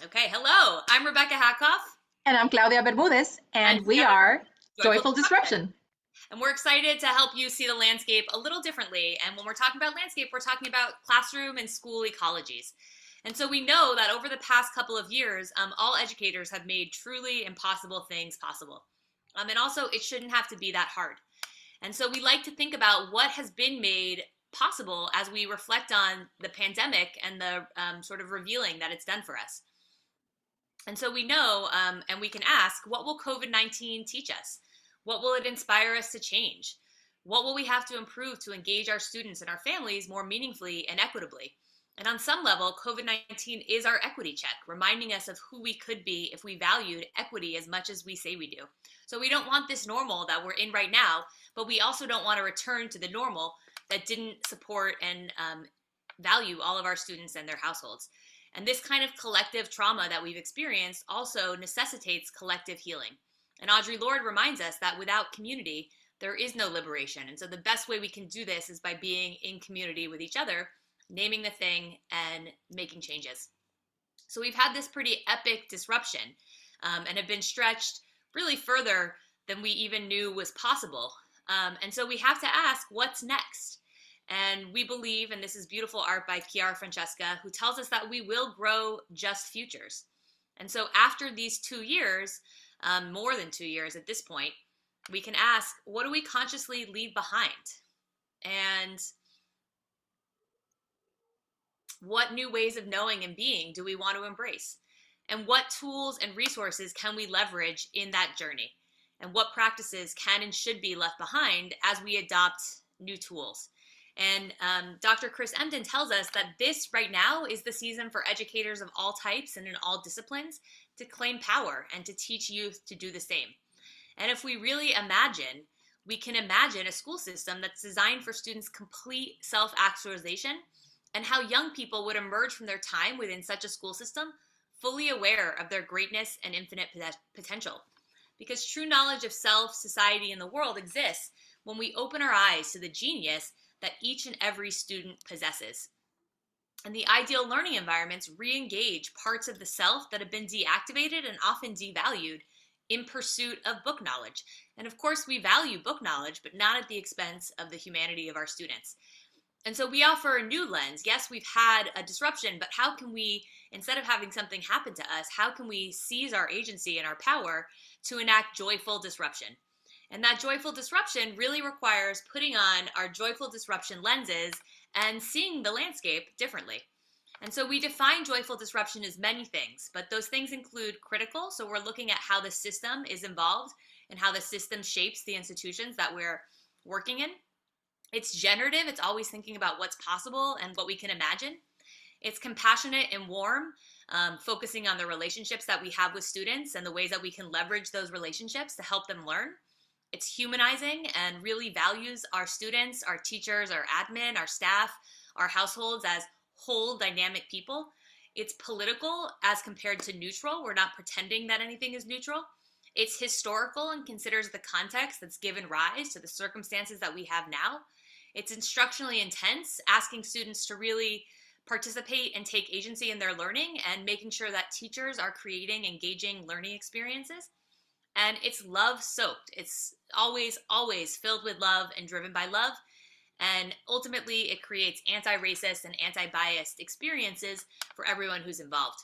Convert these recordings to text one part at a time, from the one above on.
Okay, hello. I'm Rebecca Hackoff, And I'm Claudia Bermudez, and and we together are we're Joyful Joyful Disruption. Disruption. And we're excited to help you see the landscape a little differently. And when we're talking about landscape, we're talking about classroom and school ecologies. And so we know that over the past couple of years, all educators have made truly impossible things possible. And also, it shouldn't have to be that hard. And so we like to think about what has been made possible as we reflect on the pandemic and the sort of revealing that it's done for us. And so we know, and we can ask, what will COVID-19 teach us? What will it inspire us to change? What will we have to improve to engage our students and our families more meaningfully and equitably? And on some level, COVID-19 is our equity check, reminding us of who we could be if we valued equity as much as we say we do. So we don't want this normal that we're in right now, but we also don't want to return to the normal that didn't support and value all of our students and their households. And this kind of collective trauma that we've experienced also necessitates collective healing. And Audre Lorde reminds us that without community, there is no liberation. And so the best way we can do this is by being in community with each other, naming the thing, and making changes. So we've had this pretty epic disruption and have been stretched really further than we even knew was possible. And so we have to ask, what's next? And we believe, and this is beautiful art by Chiara Francesca, who tells us that we will grow just futures. And so after these 2 years, more than 2 years at this point, we can ask, what do we consciously leave behind? And what new ways of knowing and being do we want to embrace? And what tools and resources can we leverage in that journey? And what practices can and should be left behind as we adopt new tools? And Dr. Chris Emdin tells us that this right now is the season for educators of all types and in all disciplines to claim power and to teach youth to do the same. And if we really imagine, we can imagine a school system that's designed for students' complete self-actualization and how young people would emerge from their time within such a school system fully aware of their greatness and infinite potential. Because true knowledge of self, society, and the world exists when we open our eyes to the genius that each and every student possesses. And the ideal learning environments re-engage parts of the self that have been deactivated and often devalued in pursuit of book knowledge. And of course, we value book knowledge, but not at the expense of the humanity of our students. And so we offer a new lens. Yes, we've had a disruption, but how can we, instead of having something happen to us, how can we seize our agency and our power to enact joyful disruption? And that joyful disruption really requires putting on our joyful disruption lenses and seeing the landscape differently. And so we define joyful disruption as many things, but those things include critical. So we're looking at how the system is involved and how the system shapes the institutions that we're working in. It's generative. It's always thinking about what's possible and what we can imagine. It's compassionate and warm, focusing on the relationships that we have with students and the ways that we can leverage those relationships to help them learn. It's humanizing and really values our students, our teachers, our admin, our staff, our households as whole dynamic people. It's political as compared to neutral. We're not pretending that anything is neutral. It's historical and considers the context that's given rise to the circumstances that we have now. It's instructionally intense, asking students to really participate and take agency in their learning and making sure that teachers are creating engaging learning experiences. And it's love soaked. It's always, always filled with love and driven by love. And ultimately, it creates anti-racist and anti-biased experiences for everyone who's involved.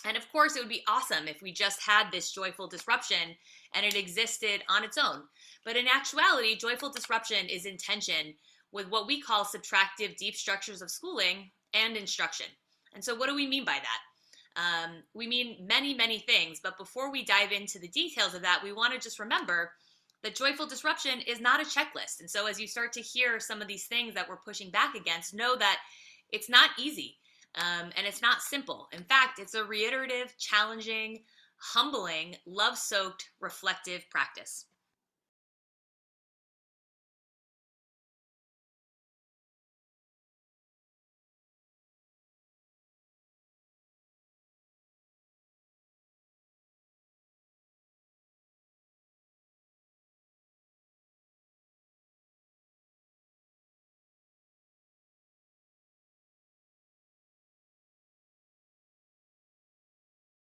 And of course, it would be awesome if we just had this joyful disruption and it existed on its own. But in actuality, joyful disruption is in tension with what we call subtractive deep structures of schooling and instruction. And so what do we mean by that? We mean many, many things, but before we dive into the details of that, we want to just remember that joyful disruption is not a checklist. And so as you start to hear some of these things that we're pushing back against, know that it's not easy and it's not simple. In fact, it's a reiterative, challenging, humbling, love-soaked, reflective practice.